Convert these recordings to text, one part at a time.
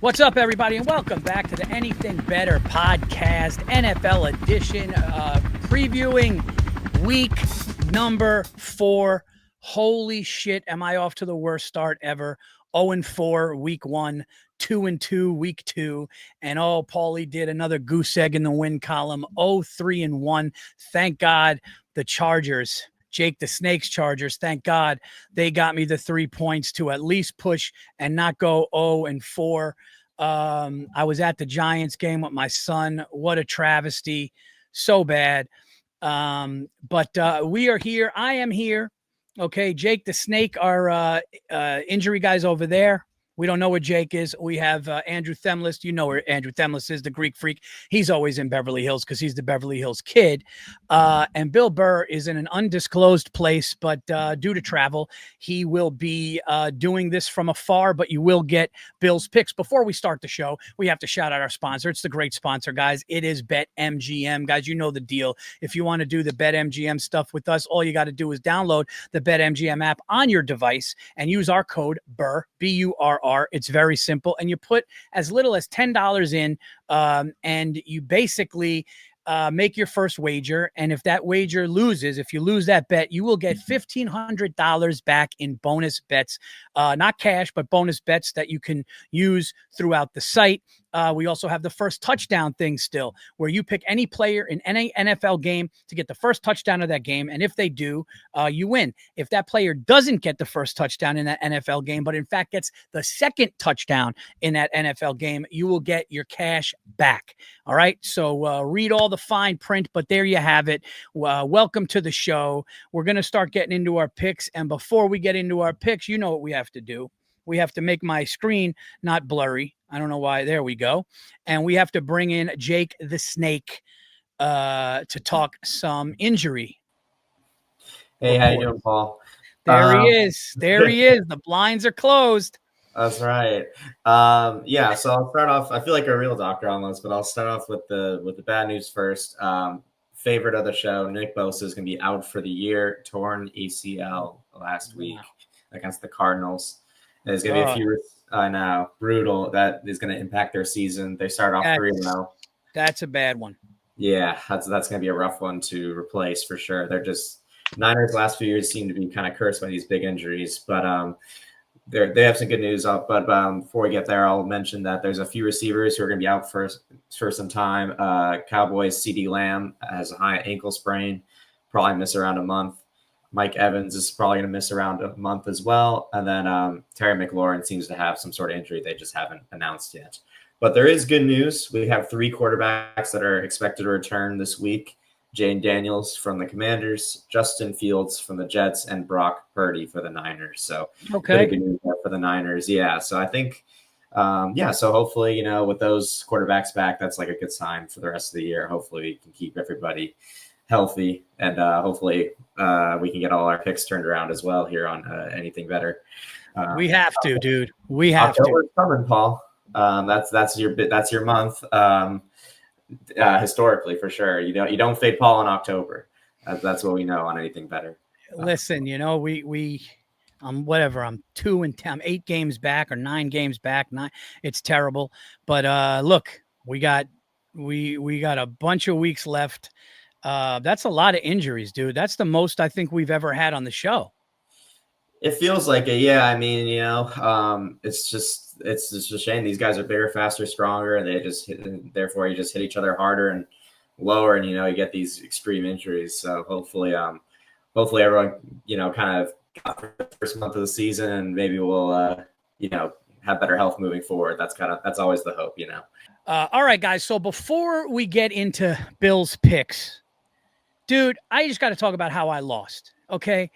What's up, everybody, and welcome back to the Anything Better podcast, NFL edition, previewing week number 4. Holy shit, am I off to the worst start ever. 0-4 week 1, 2-2 week 2, and Paulie did another goose egg in the win column, 0-3-1. Thank God the Chargers, Jake the Snake's Chargers, thank God they got me the 3 points to at least push and not go 0-4. I was at the Giants game with my son. What a travesty. So bad. But we are here. I am here. Okay. Jake the Snake, our injury guy's over there. We don't know where Jake is. We have Andrew Themlis. You know where Andrew Themlis is, the Greek freak. He's always in Beverly Hills because he's the Beverly Hills kid. And Bill Burr is in an undisclosed place, but due to travel, he will be doing this from afar, but you will get Bill's picks. Before we start the show, we have to shout out our sponsor. It's the great sponsor, guys. It is BetMGM. Guys, you know the deal. If you want to do the BetMGM stuff with us, all you got to do is download the BetMGM app on your device and use our code BURR, B-U-R-R. It's very simple. And you put as little as $10 in, and you basically make your first wager. And if that wager loses, if you lose that bet, you will get $1,500 back in bonus bets, not cash, but bonus bets that you can use throughout the site. We also have the first touchdown thing still, where you pick any player in any NFL game to get the first touchdown of that game. And if they do, you win. If that player doesn't get the first touchdown in that NFL game, but in fact gets the second touchdown in that NFL game, you will get your cash back. All right. So read all the fine print, but there you have it. Welcome to the show. We're going to start getting into our picks. And before we get into our picks, you know what we have to do. We have to make my screen not blurry. I don't know why. There we go. And we have to bring in Jake the Snake to talk some injury. Hey, how you doing, Paul? There he is. There he is. The blinds are closed. That's right. Yeah, so I'll start off. I feel like a real doctor almost, but I'll start off with the bad news first. Favorite of the show, Nick Bosa is going to be out for the year, torn ACL last week against the Cardinals. There's going to be a few. I know, brutal. That is going to impact their season. They start off 3-0. That's a bad one. Yeah, that's going to be a rough one to replace for sure. They're just Niners last few years seem to be kind of cursed by these big injuries, but they have some good news. But before we get there, I'll mention that there's a few receivers who are going to be out for some time. Cowboys CeeDee Lamb has a high ankle sprain, probably miss around a month. Mike Evans is probably going to miss around a month as well. And then Terry McLaurin seems to have some sort of injury they just haven't announced yet. But there is good news. We have 3 quarterbacks that are expected to return this week. Jane Daniels from the Commanders, Justin Fields from the Jets, and Brock Purdy for the Niners. So pretty good news for the Niners. Yeah, so I think, so hopefully, with those quarterbacks back, that's like a good sign for the rest of the year. Hopefully we can keep everybody healthy, and hopefully we can get all our picks turned around as well here on Anything Better. We have to, dude. We have October's coming, Paul. That's your month. Historically, for sure, you don't fade Paul in October. That's what we know on Anything Better. Listen, I'm 2-10, I'm 8 games back or 9 games back. It's terrible, but look, we got a bunch of weeks left. That's a lot of injuries, dude. That's the most I think we've ever had on the show. It feels like it. Yeah. I mean, it's just a shame. These guys are bigger, faster, stronger, and therefore you just hit each other harder and lower, and, you get these extreme injuries. So hopefully everyone, kind of got through the first month of the season, and maybe we'll, have better health moving forward. That's always the hope, All right, guys. So before we get into Bill's picks, dude, I just got to talk about how I lost. Okay.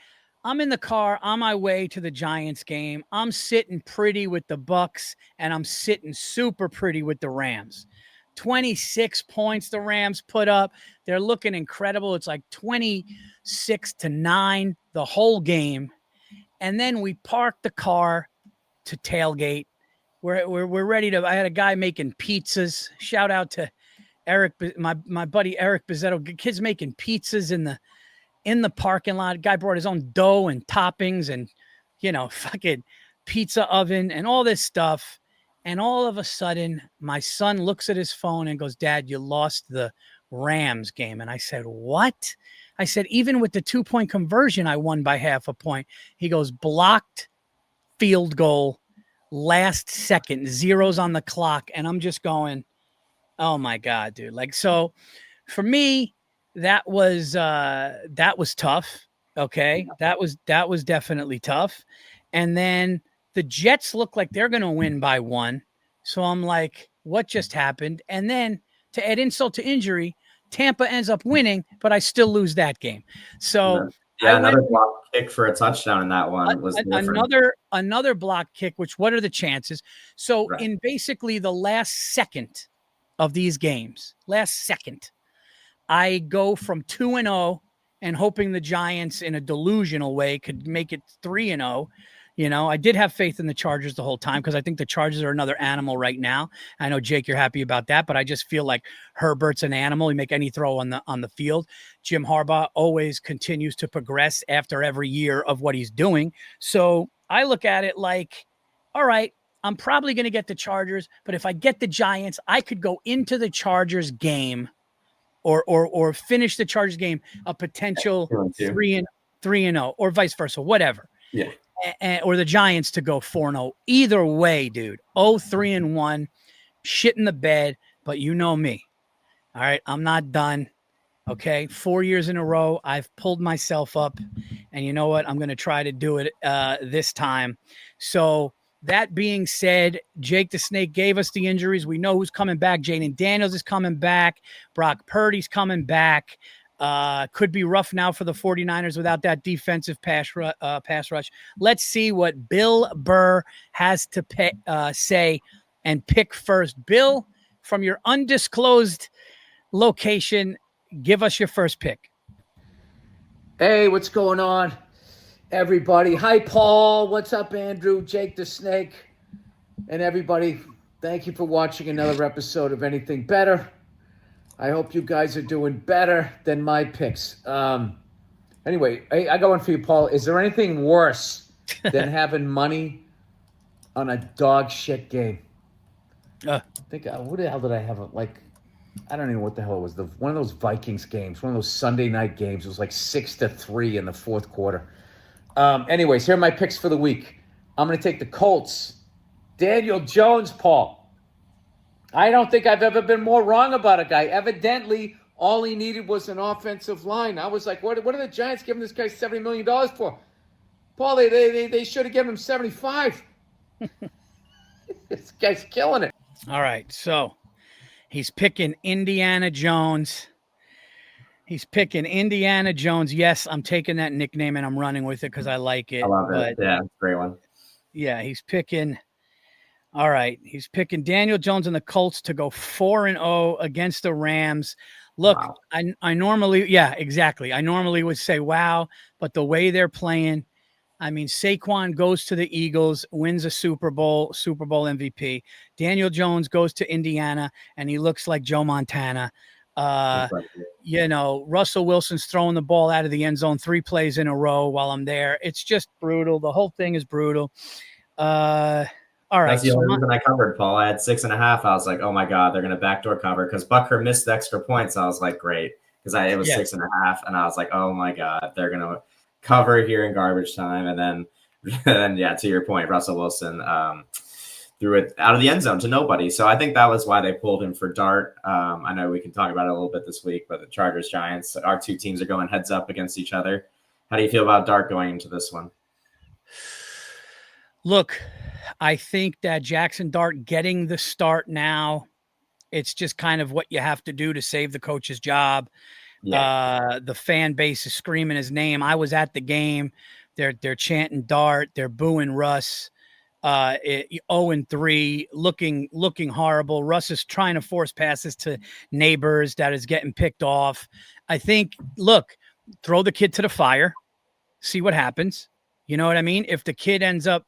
I'm in the car on my way to the Giants game. I'm sitting pretty with the Bucks, and I'm sitting super pretty with the Rams. 26 points the Rams put up. They're looking incredible. It's like 26-9 the whole game. And then we parked the car to tailgate. We're ready to. I had a guy making pizzas. Shout out to Eric, my buddy Eric Bizzetto. Kids making pizzas in the parking lot. Guy brought his own dough and toppings and, fucking pizza oven and all this stuff. And all of a sudden, my son looks at his phone and goes, Dad, you lost the Rams game. And I said, what? I said, even with the 2-point conversion, I won by half a point. He goes, blocked field goal, last second, zeros on the clock. And I'm just going, oh my God, dude. Like, so for me, that was tough. Okay. That was definitely tough. And then the Jets look like they're going to win by 1. So I'm like, what just happened? And then to add insult to injury, Tampa ends up winning, but I still lose that game. So yeah, another block kick for a touchdown in that one was another block kick, which what are the chances? So in basically the last second of these games, I go from 2-0 and hoping the Giants in a delusional way could make it 3-0. You know, I did have faith in the Chargers the whole time because I think the Chargers are another animal right now. I know, Jake, you're happy about that, but I just feel like Herbert's an animal. He make any throw on the field. Jim Harbaugh always continues to progress after every year of what he's doing. So I look at it like, all right, I'm probably going to get the Chargers, but if I get the Giants, I could go into the Chargers game or finish the Chargers game a potential 3-0 or vice versa, whatever. Yeah. Or the Giants to go 4-0. Either way, dude. 3-1, shit in the bed, but you know me. All right, I'm not done. Okay, 4 years in a row, I've pulled myself up, and you know what? I'm going to try to do it this time. So that being said, Jake the Snake gave us the injuries. We know who's coming back. Jaden Daniels is coming back. Brock Purdy's coming back. Could be rough now for the 49ers without that defensive pass rush. Let's see what Bill Burr has to say and pick first. Bill, from your undisclosed location, give us your first pick. Hey, what's going on, everybody? Hi, Paul. What's up, Andrew, Jake the Snake, and everybody? Thank you for watching another episode of Anything Better. I hope you guys are doing better than my picks. Anyway, I got one for you, Paul. Is there anything worse than having money on a dog shit game? I think, what the hell did I have? I don't even know what the hell it was. One of those Vikings games, one of those Sunday night games. It was like 6-3 in the fourth quarter. Anyways, here are my picks for the week. I'm going to take the Colts. Daniel Jones, Paul. I don't think I've ever been more wrong about a guy. Evidently, all he needed was an offensive line. I was like, what are the Giants giving this guy $70 million for? Paul, they should have given him 75. This guy's killing it. All right, so he's picking Indiana Jones. Yes, I'm taking that nickname and I'm running with it because I like it. I love it. Yeah, great one. Yeah, he's picking Daniel Jones and the Colts to go 4-0 against the Rams. Look, wow. I normally would say, wow, but the way they're playing, I mean, Saquon goes to the Eagles, wins a Super Bowl MVP. Daniel Jones goes to Indiana, and he looks like Joe Montana. Russell Wilson's throwing the ball out of the end zone 3 plays in a row while I'm there. It's just brutal. The whole thing is brutal. All right. That's the only reason I covered, Paul. I had 6.5. I was like, oh my God, they're going to backdoor cover because Bucker missed the extra points. I was like, great. Because it was 6.5. And I was like, oh my God, they're going to cover here in garbage time. And then, to your point, Russell Wilson threw it out of the end zone to nobody. So I think that was why they pulled him for Dart. I know we can talk about it a little bit this week, but the Chargers, Giants, our two teams are going heads up against each other. How do you feel about Dart going into this one? Look, I think that Jackson Dart getting the start now, it's just kind of what you have to do to save the coach's job. Yeah. The fan base is screaming his name. I was at the game. They're chanting Dart. They're booing Russ. 0-3, looking horrible. Russ is trying to force passes to neighbors that is getting picked off. I think, look, throw the kid to the fire, see what happens. You know what I mean? If the kid ends up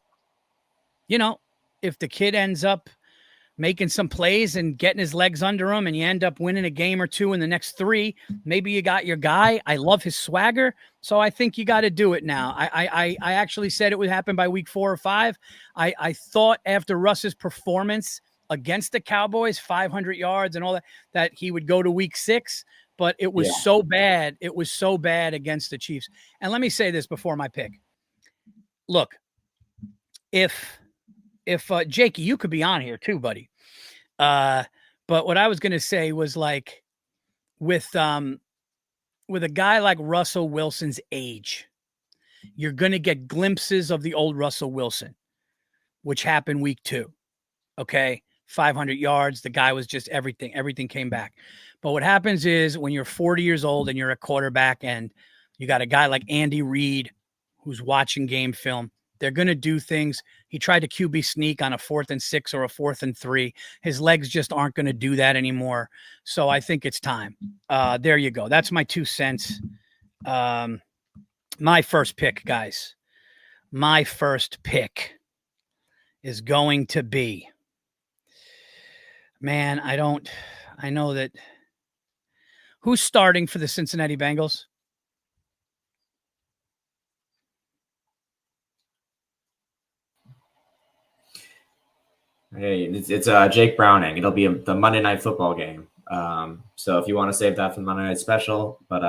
making some plays and getting his legs under him, and you end up winning a game or two in the next 3. Maybe you got your guy. I love his swagger, so I think you got to do it now. I actually said it would happen by week 4 or 5. I thought after Russ's performance against the Cowboys, 500 yards and all that he would go to week 6, but it was so bad. It was so bad against the Chiefs. And let me say this before my pick. Look, if Jakey, you could be on here too, buddy. But what I was going to say was, like, with a guy like Russell Wilson's age, you're going to get glimpses of the old Russell Wilson, which happened week 2. Okay. 500 yards. The guy was just everything came back. But what happens is when you're 40 years old and you're a quarterback and you got a guy like Andy Reid who's watching game film, they're going to do things. He tried to QB sneak on a 4th and 6 or a 4th and 3. His legs just aren't going to do that anymore. So I think it's time. There you go. That's my 2 cents. My first pick, guys. My first pick is going to be, man, I know that. Who's starting for the Cincinnati Bengals? Hey, it's Jake Browning. It'll be the Monday Night Football game. So if you want to save that for the Monday Night Special, but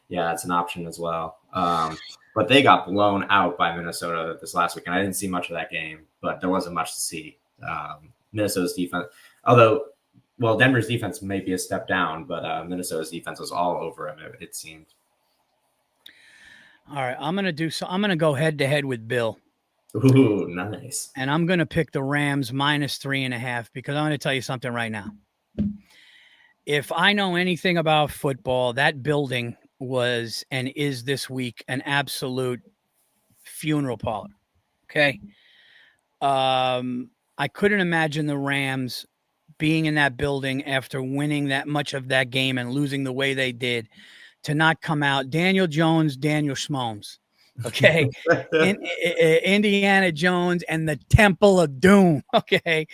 yeah, it's an option as well. But they got blown out by Minnesota this last week, and I didn't see much of that game, but there wasn't much to see. Minnesota's defense, although, well, Denver's defense may be a step down, but Minnesota's defense was all over him, it seemed. All right, I'm going to go head-to-head with Bill. Ooh, nice. And I'm going to pick the Rams -3.5 because I'm going to tell you something right now. If I know anything about football, that building was and is this week an absolute funeral parlor. Okay. I couldn't imagine the Rams being in that building after winning that much of that game and losing the way they did to not come out. Daniel Jones, Daniel Schmomes. Okay. Indiana Jones and the Temple of Doom. Okay.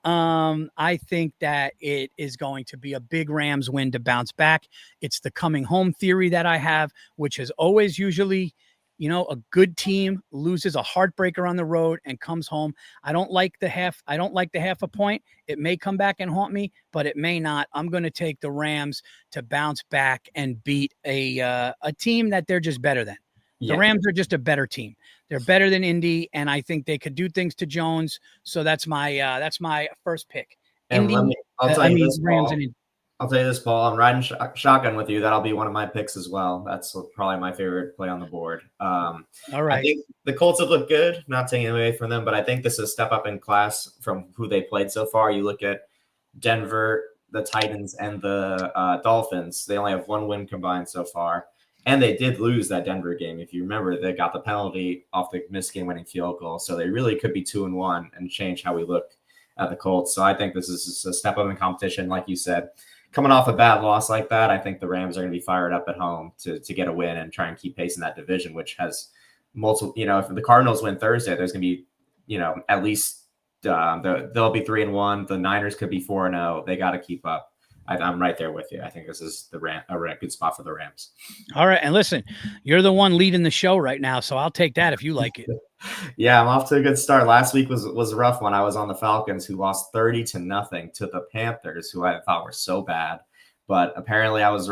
I think that it is going to be a big Rams win to bounce back. It's the coming home theory that I have, which is always usually, a good team loses a heartbreaker on the road and comes home. I don't like the half a point. It may come back and haunt me, but it may not. I'm going to take the Rams to bounce back and beat a team that they're just better than. The Rams are just a better team. They're better than Indy, and I think they could do things to Jones. So that's my first pick. And Indy, I'll tell you this, Rams Paul. and Indy. I'll tell you this, Paul. I'm riding shotgun with you. That'll be one of my picks as well. That's probably my favorite play on the board. All right. I think the Colts have looked good, not taking away from them, but I think this is a step up in class from who they played so far. You look at Denver, the Titans, and the Dolphins. They only have 1 win combined so far. And they did lose that Denver game. If you remember, they got the penalty off the missed game-winning field goal. So they really could be 2-1 and change how we look at the Colts. So I think this is just a step up in competition, like you said. Coming off a bad loss like that, I think the Rams are going to be fired up at home to get a win and try and keep pace in that division, which has multiple. If the Cardinals win Thursday, there's going to be, at least they'll be 3-1. The Niners could be 4-0. They got to keep up. I'm right there with you. I think this is a good spot for the Rams. All right. And listen, you're the one leading the show right now, so I'll take that if you like it. Yeah, I'm off to a good start. Last week was a rough one. I was on the Falcons, who lost 30-0 to the Panthers, who I thought were so bad. But apparently I was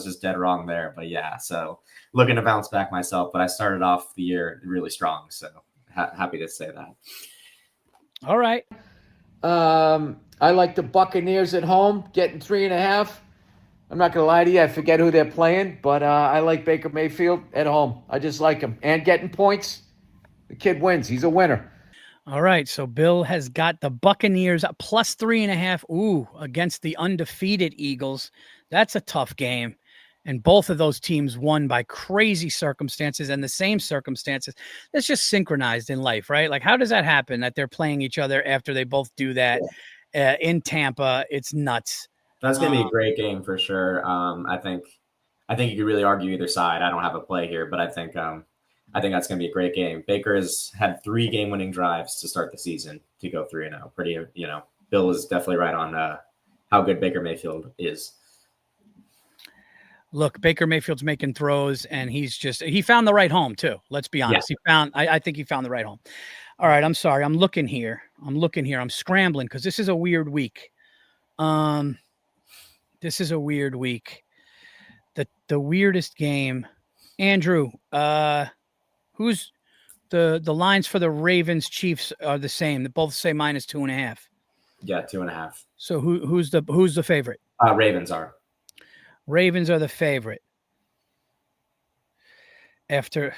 just dead wrong there. But yeah, so looking to bounce back myself. But I started off the year really strong, so happy to say that. All right. I like the Buccaneers at home, getting 3.5. I'm not going to lie to you. I forget who they're playing, but I like Baker Mayfield at home. I just like him. And getting points, the kid wins. He's a winner. All right. So Bill has got the Buccaneers plus 3.5. Ooh, against the undefeated Eagles. That's a tough game. And both of those teams won by crazy circumstances and the same circumstances. That's just synchronized in life, right? Like, how does that happen that they're playing each other after they both do that in Tampa? It's nuts. That's going to be a great game for sure. I think you could really argue either side. I don't have a play here, but I think that's going to be a great game. Baker has had 3 game-winning drives to start the season to go 3-0. Pretty, Bill is definitely right on how good Baker Mayfield is. Look, Baker Mayfield's making throws, and he found the right home too. Let's be honest. Yeah. I think he found the right home. All right. I'm sorry. I'm looking here. I'm scrambling because this is a weird week. This is a weird week. The weirdest game. Andrew, who's the lines for the Ravens Chiefs are the same. They both say -2.5. Yeah, 2.5. So who's the favorite? Ravens are. Ravens are the favorite. After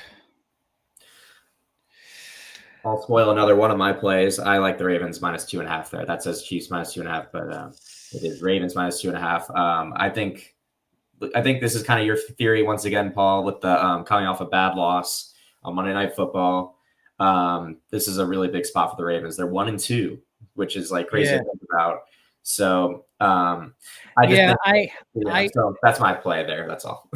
I'll spoil another one of my plays. I like the Ravens -2.5 there. That says Chiefs -2.5, but it is Ravens -2.5. I think this is kind of your theory once again, Paul, with the coming off a bad loss on Monday Night Football. This is a really big spot for the Ravens. They're 1-2, which is like crazy to think about. So so that's my play there. That's all.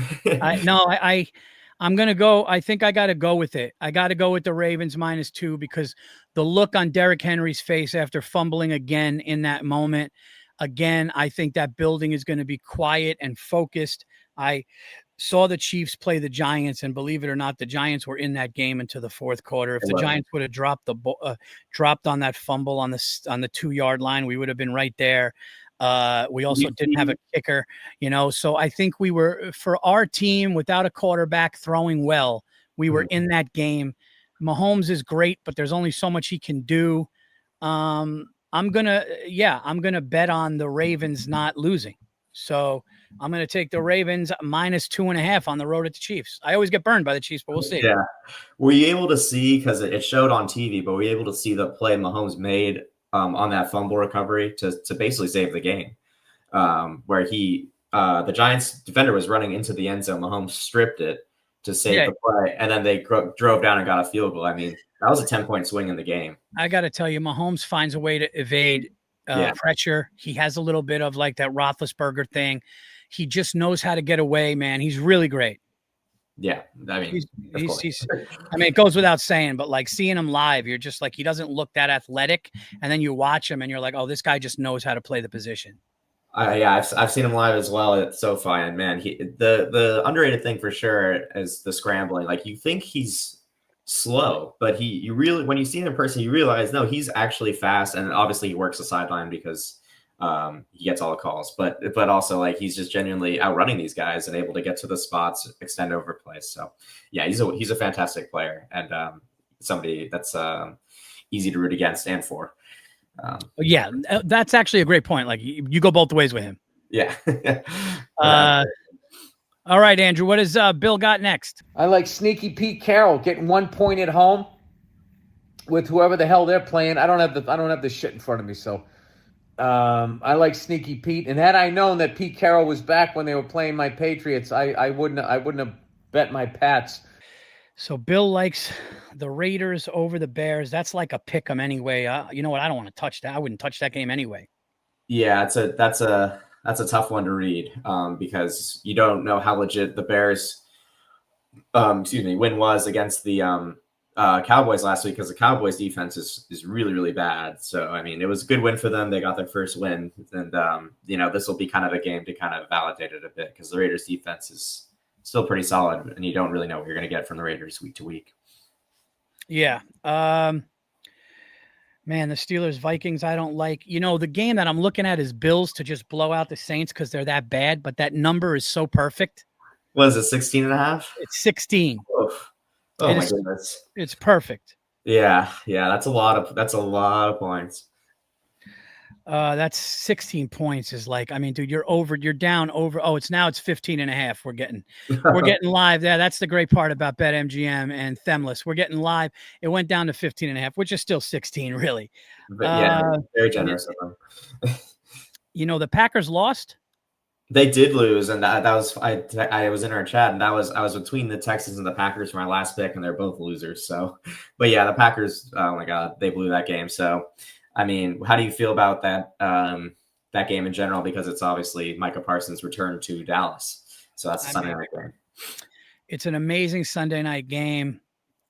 I'm going to go. I think I got to go with it. I got to go with the Ravens -2 because the look on Derrick Henry's face after fumbling again in that moment. Again, I think that building is going to be quiet and focused. I saw the Chiefs play the Giants, and believe it or not, the Giants were in that game into the fourth quarter. If the Giants would have dropped on that fumble on the 2-yard line, we would have been right there. We also didn't have a kicker, so I think we were, for our team without a quarterback throwing well, we were in that game. Mahomes is great, but there's only so much he can do. I'm going to bet on the Ravens not losing. So I'm going to take the Ravens -2.5 on the road at the Chiefs. I always get burned by the Chiefs, but we'll see. Yeah. Were you able to see, because it showed on TV, but were you able to see the play Mahomes made on that fumble recovery to basically save the game, where the Giants defender was running into the end zone. Mahomes stripped it to save the play, and then they drove down and got a field goal. I mean, that was a 10-point swing in the game. I got to tell you, Mahomes finds a way to evade pressure. He has a little bit of like that Roethlisberger thing. He just knows how to get away, man. He's really great. Yeah, I mean, it goes without saying, but like seeing him live, you're just like, he doesn't look that athletic, and then you watch him, and you're like, oh, this guy just knows how to play the position. I've seen him live as well at SoFi, and man, the underrated thing for sure is the scrambling. Like, you think he's slow, but when you see him in person, you realize no, he's actually fast, and obviously he works the sideline because he gets all the calls, but also like he's just genuinely outrunning these guys and able to get to the spots, extend over plays. So yeah, he's a fantastic player, and somebody that's easy to root against and for. Yeah, that's actually a great point. Like you go both ways with him. Yeah. All right, Andrew, what has Bill got next? I like Sneaky Pete Carroll getting 1 point at home with whoever the hell they're playing. I don't have the shit in front of me, so I like Sneaky Pete. And had I known that Pete Carroll was back when they were playing my Patriots, I wouldn't have bet my Pats. So Bill likes the Raiders over the Bears. That's like a pick 'em anyway. You know what? I don't want to touch that. I wouldn't touch that game anyway. Yeah, that's a tough one to read because you don't know how legit the Bears win was against the Cowboys last week, because the Cowboys defense is really, really bad. So, I mean, it was a good win for them. They got their first win, and this will be kind of a game to kind of validate it a bit, because the Raiders defense is still pretty solid, and you don't really know what you're going to get from the Raiders week to week. Yeah. Man, the Steelers-Vikings, I don't like. The game that I'm looking at is Bills to just blow out the Saints because they're that bad, but that number is so perfect. What is it, 16.5? It's 16. Oh my goodness. It's perfect. Yeah, that's a lot of points. That's 16 points is like, I mean, dude, you're down over. Oh, it's 15.5. We're getting live. Yeah, that's the great part about BetMGM and Themless. We're getting live. It went down to 15.5, which is still 16, really. But yeah, very generous of them. The Packers lost. They did lose, and that was I was in our chat, and I was between the Texans and the Packers for my last pick, and they're both losers. So, but yeah, the Packers, oh my God, they blew that game. So, I mean, how do you feel about that that game in general? Because it's obviously Micah Parsons' return to Dallas. So that's a Sunday night game. It's an amazing Sunday night game.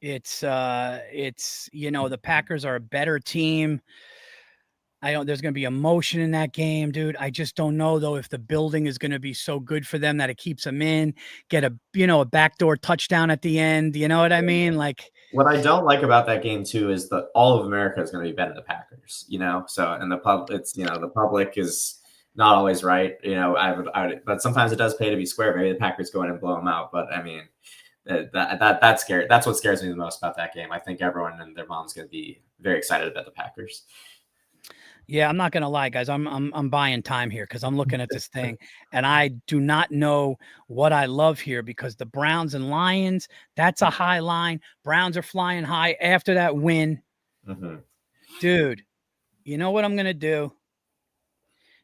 It's the Packers are a better team. There's going to be emotion in that game, dude. I just don't know though if the building is going to be so good for them that it keeps them in. Get a backdoor touchdown at the end. You know what I mean? Like, what I don't like about that game too is that all of America is going to be betting the Packers. So and the public is not always right. But sometimes it does pay to be square. Maybe the Packers go in and blow them out. But I mean, that's scary. That's what scares me the most about that game. I think everyone and their mom's going to be very excited about the Packers. Yeah, I'm not gonna lie, guys. I'm buying time here because I'm looking at this thing, and I do not know what I love here because the Browns and Lions, that's a high line. Browns are flying high after that win. Mm-hmm. Dude, you know what I'm gonna do?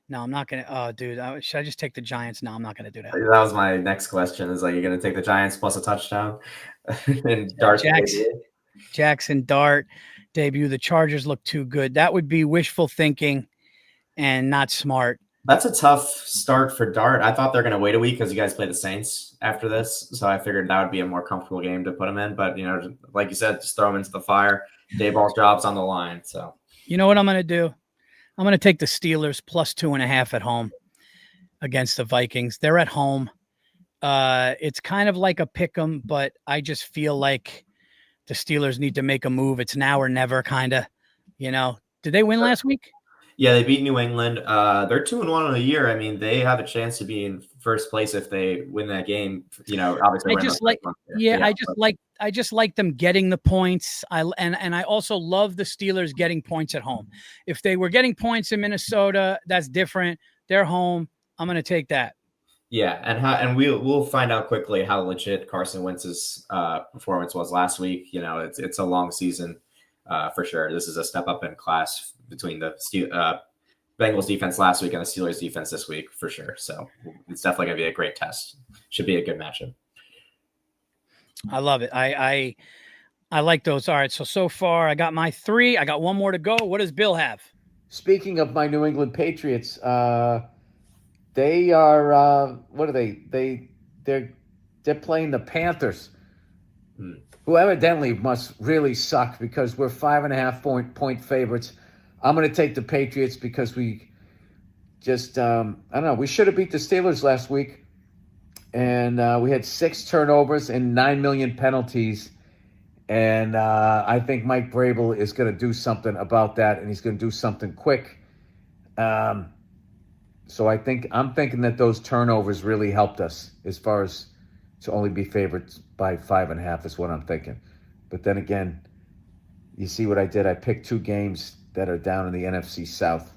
No, I'm not gonna. Oh, dude, should I just take the Giants? No, I'm not gonna do that. That was my next question. Is like, you're going to take the Giants plus a touchdown and Dart Jackson Dart debut. The Chargers look too good. That would be wishful thinking and not smart. That's a tough start for Dart. I thought they're going to wait a week because you guys play the Saints after this. So I figured that would be a more comfortable game to put him in. But, like you said, just throw him into the fire. Dayball's job's on the line. So, you know what I'm going to do? I'm going to take the Steelers plus 2.5 at home against the Vikings. They're at home. It's kind of like a pick 'em, but I just feel like the Steelers need to make a move. It's now or never, kind of. Did they win last week? Yeah, they beat New England. They're 2-1 on the year. I mean, they have a chance to be in first place if they win that game. Obviously, I just like them getting the points. I also love the Steelers getting points at home. If they were getting points in Minnesota, that's different. They're home. I'm going to take that. Yeah, and we'll find out quickly how legit Carson Wentz's performance was last week. It's a long season for sure. This is a step up in class between the Bengals defense last week and the Steelers defense this week for sure. So it's definitely going to be a great test. Should be a good matchup. I love it. I like those. All right, so far I got my 3. I got one more to go. What does Bill have? Speaking of my New England Patriots, they are what are they? They're playing the Panthers, who evidently must really suck because we're 5.5 point favorites. I'm going to take the Patriots because we just I don't know. We should have beat the Steelers last week, and we had 6 turnovers and 9 million penalties. And I think Mike Vrabel is going to do something about that, and he's going to do something quick. So I'm thinking that those turnovers really helped us as far as to only be favorites by 5.5 is what I'm thinking. But then again, you see what I did? I picked 2 games that are down in the NFC South,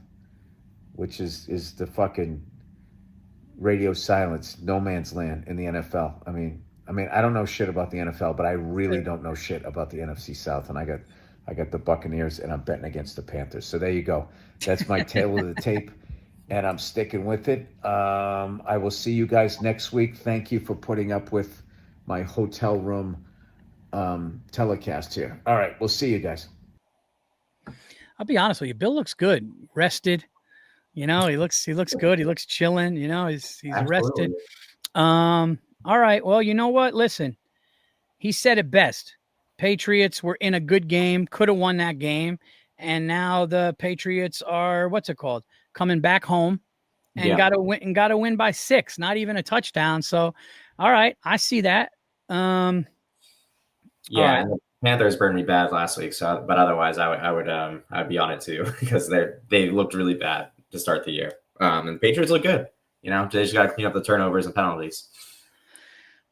which is the fucking radio silence, no man's land in the NFL. I mean, I don't know shit about the NFL, but I really don't know shit about the NFC South. And I got the Buccaneers, and I'm betting against the Panthers. So there you go. That's my tale of the tape, and I'm sticking with it. I will see you guys next week. Thank you for putting up with my hotel room telecast here. All right, we'll see you guys. I'll be honest with you. Bill looks good, rested. He looks good. He looks chilling. He's rested. All right. Well, you know what? Listen, he said it best. Patriots were in a good game, could have won that game. And now the Patriots are, coming back home and got to win by 6, not even a touchdown. So, all right. I see that. And the Panthers burned me bad last week. So, but otherwise I'd be on it too, because they looked really bad to start the year. And the Patriots look good. They just got to clean up the turnovers and penalties.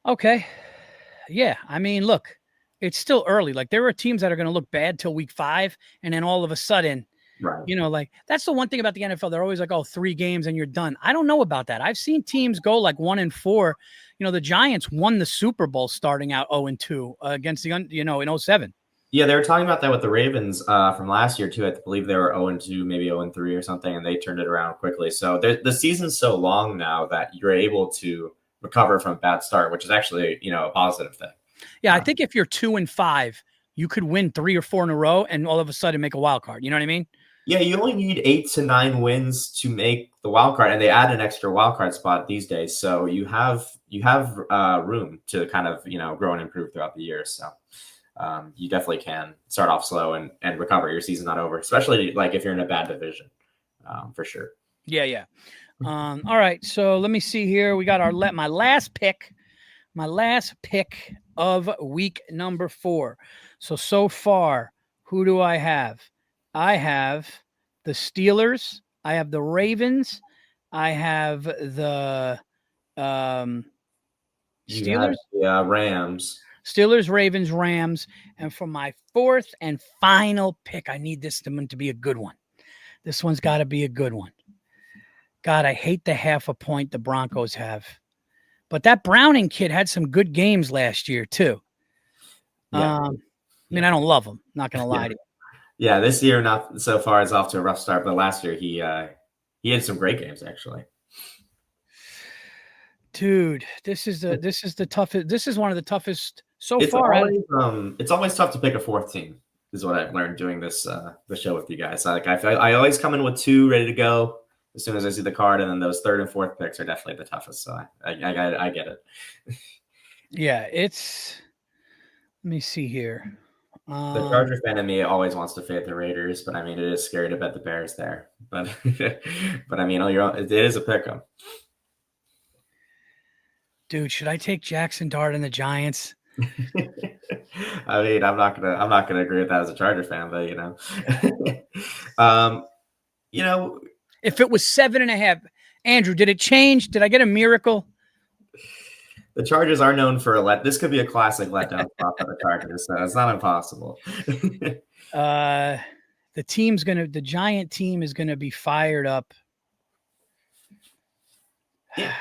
Okay. Yeah. I mean, look, it's still early. Like, there are teams that are going to look bad till week 5. And then all of a sudden, right. That's the one thing about the NFL. They're always like, 3 games and you're done. I don't know about that. I've seen teams go like 1-4. The Giants won the Super Bowl starting out 0-2 against in 2007. Yeah, they were talking about that with the Ravens from last year too. I believe they were 0-2, maybe 0-3 or something, and they turned it around quickly. So the season's so long now that you're able to recover from a bad start, which is actually, a positive thing. Yeah, I think if you're 2-5, you could win 3 or 4 in a row and all of a sudden make a wild card. You know what I mean? Yeah, you only need 8 to 9 wins to make the wild card, and they add an extra wild card spot these days. So you have room to kind of grow and improve throughout the year. So you definitely can start off slow and recover. Your season's not over, especially like if you're in a bad division, for sure. Yeah. All right. So let me see here. We got my last pick of week number 4. So far, who do I have? I have the Steelers. I have the Ravens. I have the Steelers. Rams. Steelers, Ravens, Rams. And for my 4th and final pick, I need this to be a good one. This one's got to be a good one. God, I hate the half a point the Broncos have. But that Browning kid had some good games last year, too. Yeah. I mean, I don't love him. Not going to lie to you. Yeah, this year, not so far, it's off to a rough start. But last year, he had some great games, actually. Dude, this is the toughest. This is one of the toughest so It's far. It's always tough to pick a 4th team, is what I've learned doing this the show with you guys. I always come in with 2 ready to go as soon as I see the card, and then those 3rd and 4th picks are definitely the toughest. So I get it. Yeah, it's. Let me see here. The Charger fan in me always wants to fade the Raiders, but I mean, it is scary to bet the Bears there. But I mean, it is a pick 'em. Dude, should I take Jackson Dart and the Giants? I mean, I'm not gonna agree with that as a Charger fan, but if it was 7.5, Andrew, did it change? Did I get a miracle? The Chargers are known for this could be a classic letdown spot for the Chargers, so it's not impossible. The Giant team is gonna be fired up. Yeah.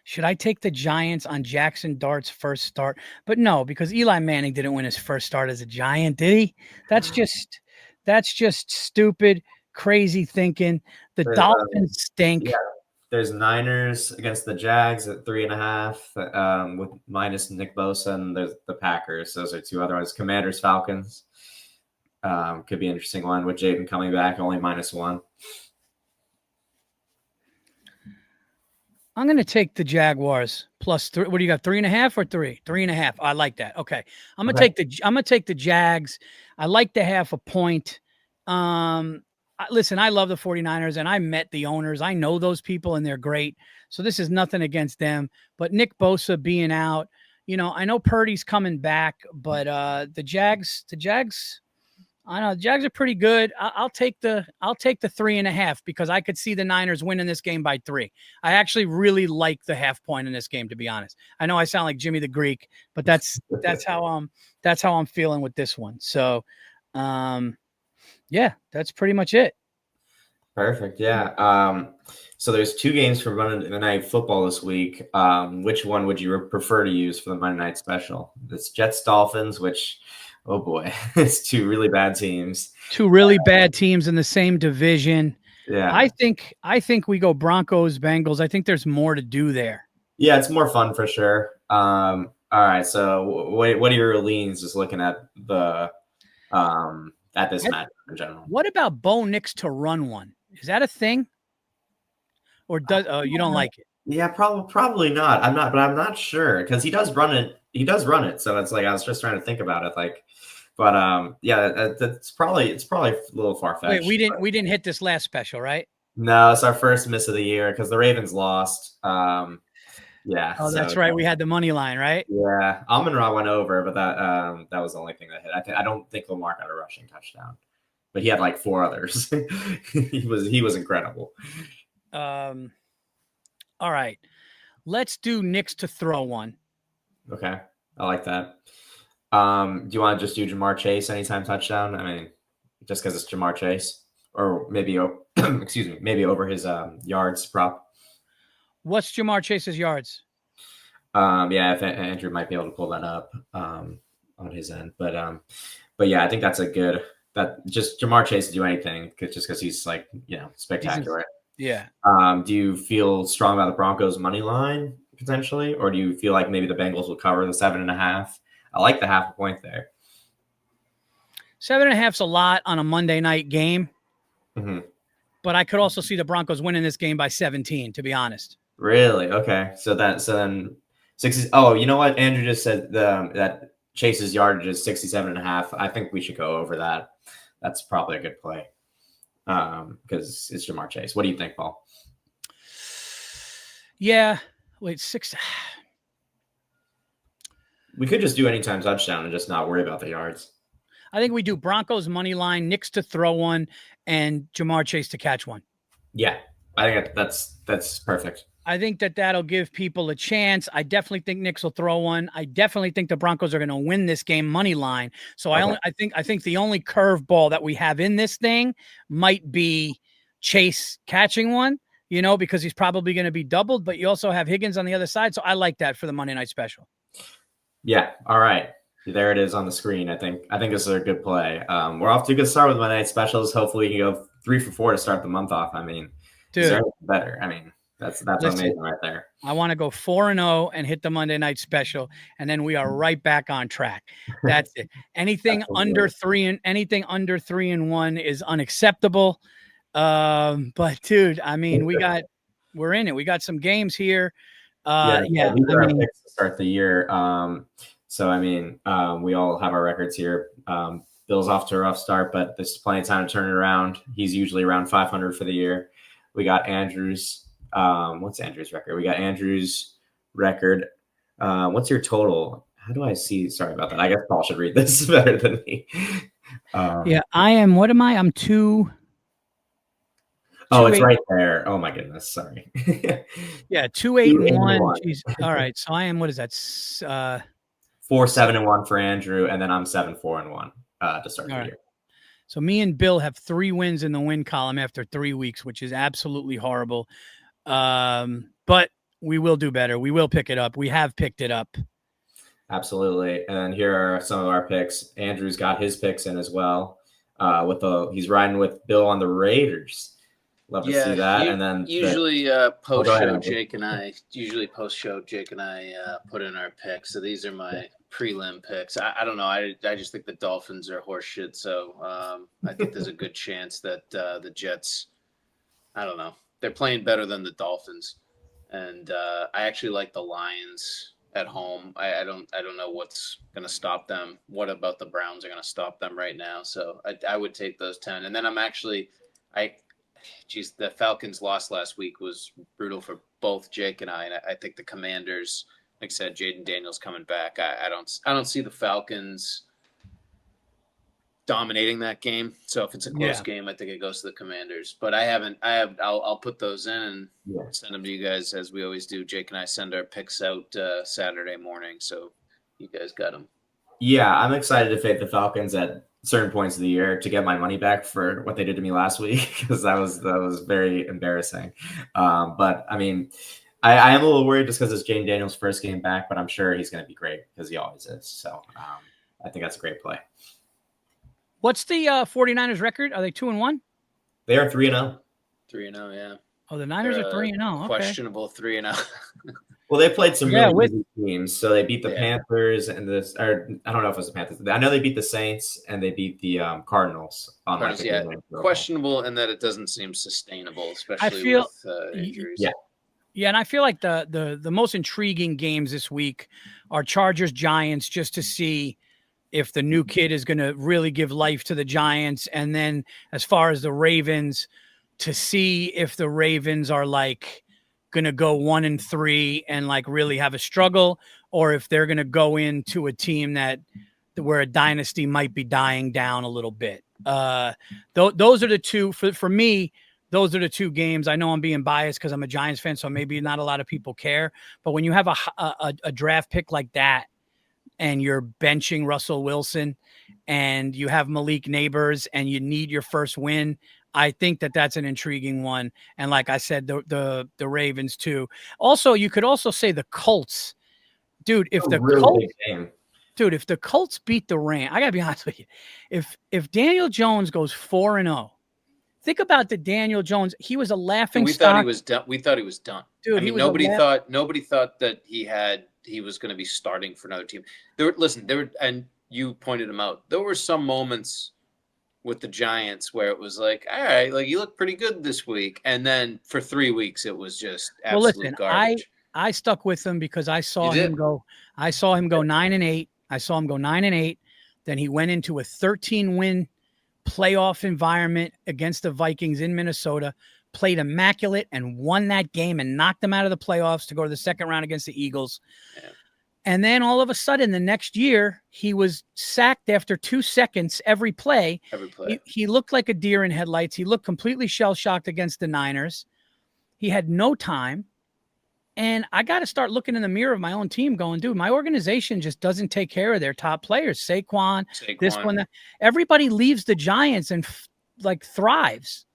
Should I take the Giants on Jackson Dart's first start? But no, because Eli Manning didn't win his first start as a Giant, did he? That's just stupid, crazy thinking. The Dolphins stink. Yeah. There's Niners against the Jags at 3.5, with minus Nick Bosa, and there's the Packers. Those are 2 other ones. Commanders, Falcons. Could be an interesting one with Jaden coming back, only -1. I'm going to take the Jaguars +3. What do you got? 3.5 or 3? 3.5. I like that. Okay. I'm going to take the Jags. I like the half a point. Listen, I love the 49ers and I met the owners. I know those people and they're great. So this is nothing against them, but Nick Bosa being out, I know Purdy's coming back, but the Jags, I know the Jags are pretty good. I'll take the 3.5 because I could see the Niners winning this game by 3. I actually really like the half point in this game, to be honest. I know I sound like Jimmy the Greek, but that's how I'm feeling with this one. So, yeah, that's pretty much it. Perfect. Yeah. So there's 2 games for Monday Night Football this week. Which one would you prefer to use for the Monday Night Special? This Jets Dolphins, which. Oh boy, it's 2 really bad teams. 2 really bad teams in the same division. Yeah, I think we go Broncos, Bengals. I think there's more to do there. Yeah, it's more fun for sure. All right, so what are your leans? Just looking at the at this match in general. What about Bo Nix to run one? Is that a thing? Or does you don't like it? Yeah, probably not. I'm not sure because he does run it. He does run it. So it's like I was just trying to think about it. Yeah, it's probably a little far fetched. Wait, we didn't hit this last special, right? No, it's our first miss of the year because the Ravens lost. Yeah. Oh, that's right. We had the money line, right? Yeah, Amon-Ra went over, but that was the only thing that hit. I don't think Lamar got a rushing touchdown, but he had like 4 others. he was incredible. All right, let's do Nix to throw one. Okay, I like that. Do you want to just do Jamar Chase anytime touchdown? I mean, just because it's Jamar Chase, or maybe maybe over his yards prop. What's Jamar Chase's yards? Yeah, if Andrew might be able to pull that up on his end, but yeah, I think that's a good that just Jamar Chase to do anything just because he's like spectacular. Yeah. Do you feel strong about the Broncos money line potentially, or do you feel like maybe the Bengals will cover the 7.5? I like the half a point there. 7.5's a lot on a Monday night game, but I could also see the Broncos winning this game by 17. To be honest. Really? Okay. So then 60. Oh, you know what? Andrew just said that Chase's yardage is 67.5. I think we should go over that. That's probably a good play because it's Jamar Chase. What do you think, Paul? Yeah. Wait, 6. We could just do anytime touchdown and just not worry about the yards. I think we do Broncos money line, Knicks to throw one, and Jamar Chase to catch one. Yeah, I think that's perfect. I think that'll give people a chance. I definitely think Knicks will throw one. I definitely think the Broncos are going to win this game money line. So okay. I think the only curveball that we have in this thing might be Chase catching one, because he's probably going to be doubled, but you also have Higgins on the other side. So I like that for the Monday night special. Yeah. All right. There it is on the screen. I think this is a good play. We're off to a good start with Monday night specials. Hopefully we can go 3 for 4 to start the month off. I mean, dude, is there anything better? I mean, that's amazing right there. I want to go 4-0 and hit the Monday night special, and then we are right back on track. That's it. Anything under 3 and 1 is unacceptable. But dude, I mean, we're in it. We got some games here. These are our picks to start the year. So I mean, we all have our records here. Bill's off to a rough start, but there's plenty of time to turn it around. He's usually around 500 for the year. We got Andrew's. What's Andrew's record? We got Andrew's record. What's your total? How do I see? Sorry about that. I guess Paul should read this better than me. I am. What am I? I'm 2. Oh, it's right there. Oh my goodness. Sorry. 2-8-1. All right. So I am. What is that? 4-7-1 for Andrew, and then I'm 7-4-1 to start the year. So me and Bill have 3 wins in the win column after 3 weeks, which is absolutely horrible. But we will do better. We will pick it up. We have picked it up. Absolutely. And here are some of our picks. Andrew's got his picks in as well. He's riding with Bill on the Raiders. Love to see that. And then usually post-show Jake and I put in our picks. So these are my prelim picks. I don't know. I just think the Dolphins are horseshit. So I think there's a good chance that the Jets, I don't know, they're playing better than the Dolphins. And I actually like the Lions at home. I don't know what's going to stop them. What about the Browns are going to stop them right now? So I would take those 10. And then the Falcons' loss last week was brutal for both Jake and I. And I think the Commanders, like I said, Jaden Daniels coming back. I don't see the Falcons dominating that game. So if it's a close game, I think it goes to the Commanders. But I'll put those in and send them to you guys as we always do. Jake and I send our picks out Saturday morning. So you guys got them. Yeah, I'm excited to fade the Falcons at certain points of the year to get my money back for what they did to me last week, because that was very embarrassing. But I mean, I am a little worried just because it's Jaden Daniels' first game back, but I'm sure he's going to be great because he always is. So I think that's a great play. What's the 49ers record? Are they 2-1? They are 3-0. 3-0, yeah. Oh, the Niners are 3-0. Okay. Questionable 3-0. Well, they played some really easy teams. So they beat the Panthers and I don't know if it was the Panthers. I know they beat the Saints and they beat the Cardinals. Questionable in that it doesn't seem sustainable, especially with injuries. Yeah, and I feel like the most intriguing games this week are Chargers-Giants, just to see if the new kid is going to really give life to the Giants. And then as far as the Ravens, to see if the Ravens are like going to go 1-3 and like really have a struggle, or if they're going to go into a team where a dynasty might be dying down a little bit. Those are the two for me. Those are the 2 games. I know I'm being biased because I'm a Giants fan, so maybe not a lot of people care. But when you have a draft pick like that, and you're benching Russell Wilson, and you have Malik Neighbors, and you need your first win, I think that's an intriguing one. And like I said, the Ravens too. Also, you could also say the Colts, dude. If the Colts beat the Rams, I gotta be honest with you. If Daniel Jones goes 4-0, think about the Daniel Jones. He was a laughing stock. Thought he was done. We thought he was done. Dude, I mean, nobody thought that he was going to be starting for another team. And you pointed him out. There were some moments with the Giants where it was like, all right, like you look pretty good this week. And then for 3 weeks, it was just absolute garbage. I stuck with him because I saw him go 9-8. I saw him go 9-8. Then he went into a 13-win playoff environment against the Vikings in Minnesota, played immaculate and won that game and knocked them out of the playoffs to go to the second round against the Eagles. Yeah. And then all of a sudden, the next year, he was sacked after 2 seconds every play. He looked like a deer in headlights. He looked completely shell-shocked against the Niners. He had no time. And I got to start looking in the mirror of my own team going, dude, my organization just doesn't take care of their top players. Saquon. This one, that. Everybody leaves the Giants and thrives.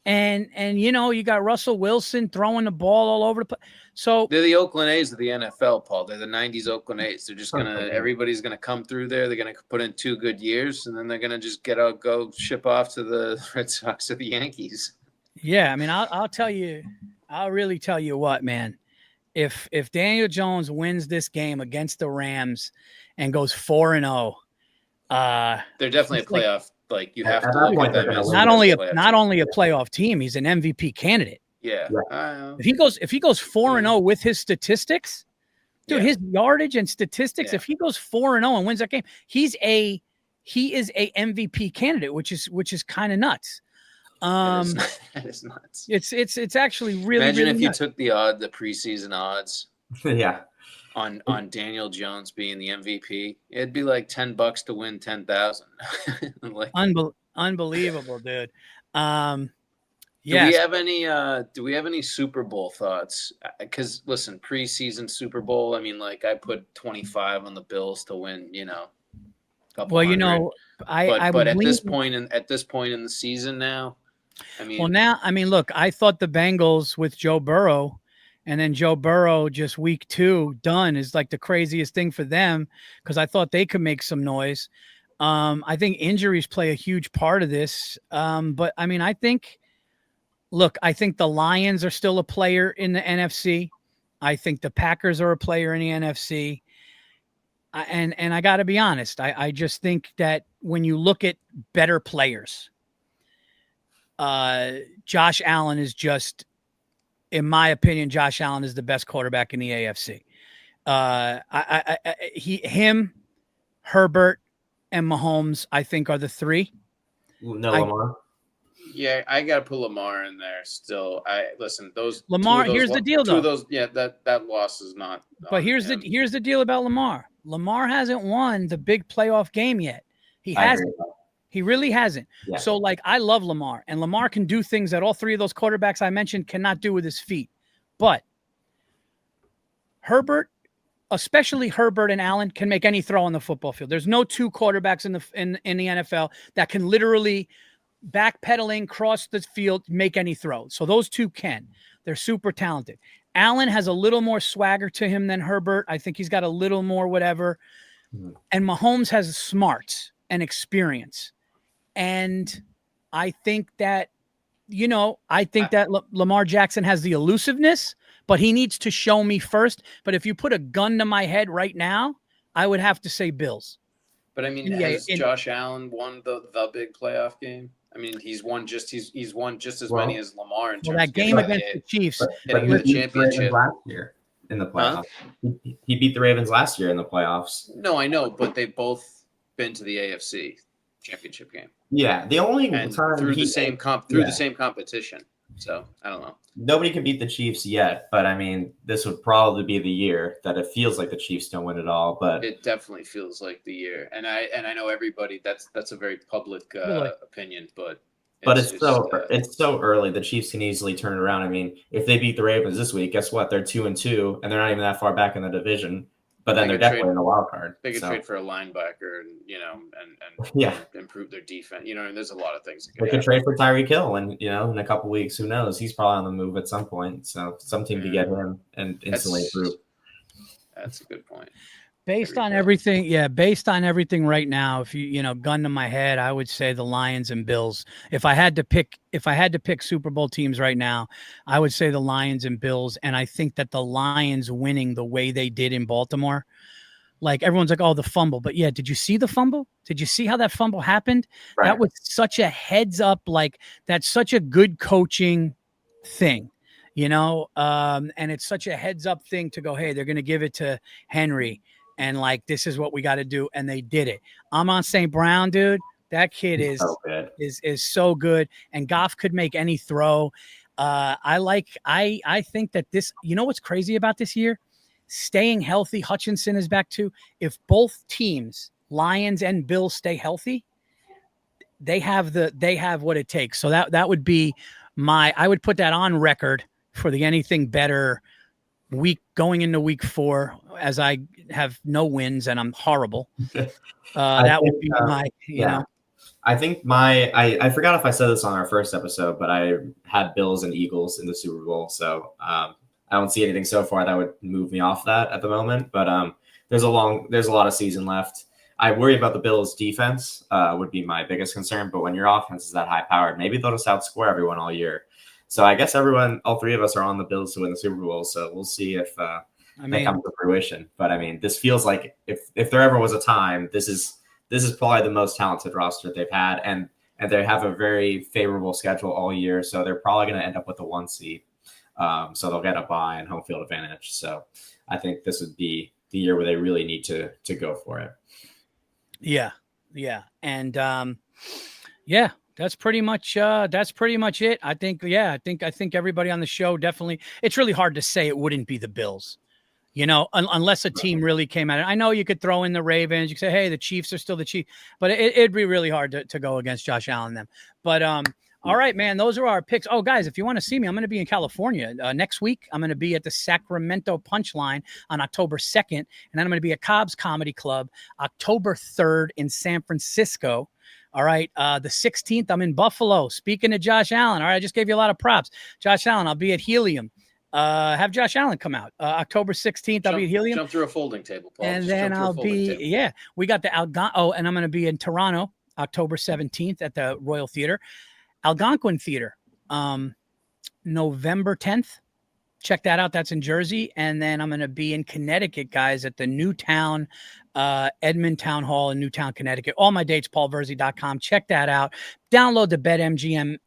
And you got Russell Wilson throwing the ball all over the place. So they're the Oakland A's of the NFL, Paul. They're the 90s Oakland A's. They're just everybody's going to come through there. They're going to put in 2 good years, and then they're going to just go ship off to the Red Sox or the Yankees. Yeah. I mean, I'll really tell you what, man. If Daniel Jones wins this game against the Rams and goes 4-0, they're definitely a playoff. You have to look at that. Not only a playoff team, he's an MVP candidate. Yeah. If he goes 4-0 with his statistics, dude, his yardage and statistics. If he goes 4-0 and wins that game, he is a MVP candidate, which is kind of nuts. That is nuts. It's actually really. Imagine really if nuts. you took the preseason odds. Yeah. On Daniel Jones being the MVP, it'd be like $10 to win 10,000. Unbelievable, dude. Do we have any Super Bowl thoughts? Because listen, preseason Super Bowl. I mean, I put 25 on the Bills to win. Well, but at this point in the season now, look, I thought the Bengals with Joe Burrow. And then Joe Burrow, just week 2 done, is like the craziest thing for them because I thought they could make some noise. I think injuries play a huge part of this. But I mean, I think the Lions are still a player in the NFC. I think the Packers are a player in the NFC. And I got to be honest, I just think that when you look at better players, Josh Allen is just. In my opinion, Josh Allen is the best quarterback in the AFC. Herbert, and Mahomes, I think, are the 3. No, Lamar. Yeah, I got to put Lamar in there still. Lamar. Here's the deal, though. That loss is not. But here's the deal about Lamar. Lamar hasn't won the big playoff game yet. He hasn't. He really hasn't. Yeah. So, I love Lamar, and Lamar can do things that all 3 of those quarterbacks I mentioned cannot do with his feet. But Herbert, especially Herbert and Allen, can make any throw on the football field. There's no 2 quarterbacks in the NFL that can literally backpedaling, cross the field, make any throw. So those 2 can. They're super talented. Allen has a little more swagger to him than Herbert. I think he's got a little more whatever. Mm-hmm. And Mahomes has smarts and experience. And I think that, Lamar Jackson has the elusiveness, but he needs to show me first. But if you put a gun to my head right now, I would have to say Bills. But I mean, has Josh Allen won the big playoff game? I mean, he's won just as many as Lamar in terms that game against the Chiefs. But he beat the Ravens last year in the playoffs. Huh? He beat the Ravens last year in the playoffs. No, I know, but they've both been to the AFC championship game. Yeah, the only time through the same competition. So I don't know. Nobody can beat the Chiefs yet, but I mean, this would probably be the year that it feels like the Chiefs don't win it all. But it definitely feels like the year, and I know everybody. That's a very public opinion, but it's so early. The Chiefs can easily turn it around. I mean, if they beat the Ravens this week, guess what? They're 2-2, and they're not even that far back in the division. But then they're definitely in the wild card. They could trade for a linebacker, and improve their defense. And there's a lot of things. They could trade for Tyreek Hill, and in a couple weeks, who knows? He's probably on the move at some point. So some team to get him and instantly improve. That's a good point. Based on everything right now, if you gun to my head, I would say the Lions and Bills. If I had to pick Super Bowl teams right now, I would say the Lions and Bills. And I think that the Lions winning the way they did in Baltimore, everyone's like, oh, the fumble. But yeah, did you see the fumble? Did you see how that fumble happened? Right. That was such a heads up, that's such a good coaching thing. And it's such a heads up thing to go, hey, they're going to give it to Henry. and like, this is what we got to do. And they did it. Amon St. Brown, dude, that kid He's is so good. is so good. And Goff could make any throw. I think that this, you know, what's crazy about this year? Staying healthy. Hutchinson is back too. If both teams, Lions and Bills, stay healthy, they have what it takes. So that would be I would put that on record for the anything better week going into week 4, as I have no wins and I'm horrible. That would be my, you know. I think I forgot if I said this on our first episode, but I had Bills and Eagles in the Super Bowl. So I don't see anything so far that would move me off that at the moment. But there's a lot of season left. I worry about the Bills' defense would be my biggest concern. But when your offense is that high powered, maybe they'll just outscore everyone all year. So I guess all three of us are on the Bills to win the Super Bowl. So we'll see if that comes to fruition. But I mean, this feels like if there ever was a time, this is probably the most talented roster they've had, and they have a very favorable schedule all year. So they're probably going to end up with the 1 seed. So they'll get a bye and home field advantage. So I think this would be the year where they really need to go for it. Yeah. And that's pretty much it. I think everybody on the show definitely, it's really hard to say it wouldn't be the Bills, you know, unless a team really came at it. I know you could throw in the Ravens. You could say, hey, the Chiefs are still the Chiefs, but it'd be really hard to go against Josh Allen and them. But all right, man, those are our picks. Oh, guys, if you want to see me, I'm going to be in California next week. I'm going to be at the Sacramento Punchline on October 2nd, and then I'm going to be at Cobb's Comedy Club October 3rd in San Francisco. All right, the 16th, I'm in Buffalo. Speaking to Josh Allen, all right, I just gave you a lot of props. Josh Allen, I'll be at Helium. Have Josh Allen come out October 16th. I'll be at Helium. Jump through a folding table, Paul. And then I'll be, we got the and I'm going to be in Toronto October 17th at the Royal Theatre. Algonquin Theater, November 10th. Check that out. That's in Jersey. And then I'm going to be in Connecticut, guys, at the Newtown, Edmond Town Hall in Newtown, Connecticut. All my dates, paulvirzi.com. Check that out. Download the BetMGM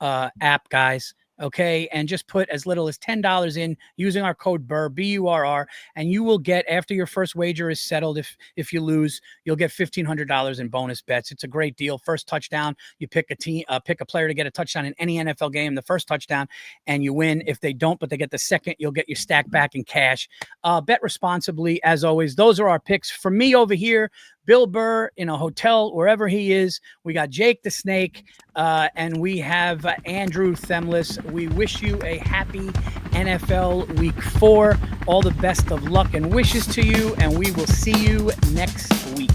app, guys. Okay. And just put as little as $10 in using our code Burr, BURR, and you will get, after your first wager is settled, if you lose, you'll get $1,500 in bonus bets. It's a great deal. First touchdown, you pick a player to get a touchdown in any NFL game, the first touchdown, and you win. If they don't, but they get the second, you'll get your stack back in cash. Bet responsibly, as always. Those are our picks. For me over here, Bill Burr in a hotel, wherever he is. We got Jake the Snake, and we have Andrew Themlis. We wish you a happy NFL Week 4. All the best of luck and wishes to you, and we will see you next week.